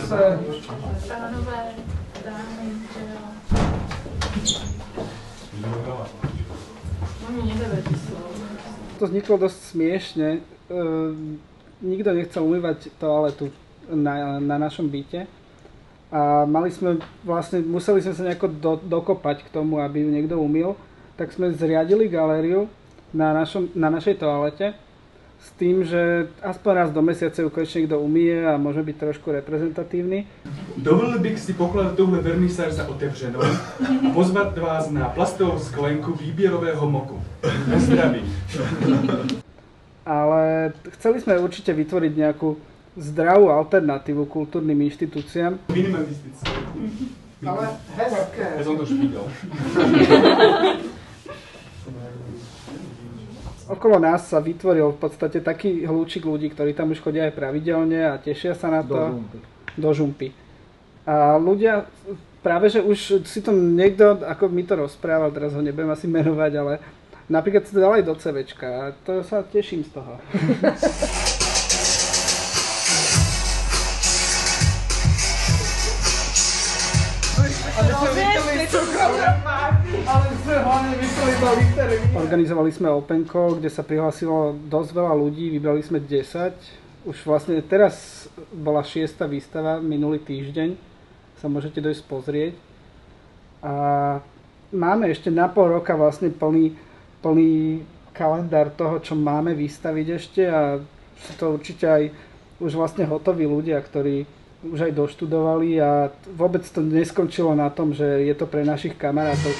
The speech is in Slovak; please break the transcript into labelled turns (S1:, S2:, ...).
S1: zase.
S2: Pánové, dámy, že jo. No mi nedávajte slovo.
S1: To vzniklo dosť smiešne. Nikto nechcel umývať toaletu na našom byte. A museli sme sa nejako dokopať k tomu, aby ju niekto umyl. Tak sme zriadili galériu na našej toalete s tým, že aspoň raz do mesiaca ju konečne niekto umýje a môže byť trošku reprezentatívny.
S3: Dovolil bych si pokladať touhle vernisáž za otevřenou a pozvat vás na plastovou sklenku výběrového moku. Na zdraví.
S1: Ale chceli sme určite vytvoriť nejakú zdravú alternatívu kultúrnym inštitúciám.
S3: Minimalistické.
S1: Ale hezké.
S3: Ja som to už videl.
S1: Okolo nás sa vytvoril v podstate taký hľúčik ľudí, ktorí tam už chodia aj pravidelne a tešia sa na to. Do žumpy. A ľudia, práve že už si to niekto, ako mi to rozprával, teraz ho nebudem asi menovať, ale napríklad si to dal aj do CVčka a to sa teším z toho. Organizovali sme openko, kde sa prihlásilo dosť veľa ľudí, vybrali sme 10. Už vlastne teraz bola 6. výstava, minulý týždeň, sa môžete dojsť pozrieť. A máme ešte na pol roka vlastne plný kalendár toho, čo máme vystaviť ešte a sú to určite aj už vlastne hotoví ľudia, ktorí už aj doštudovali a vôbec to neskončilo na tom, že je to pre našich kamarátov.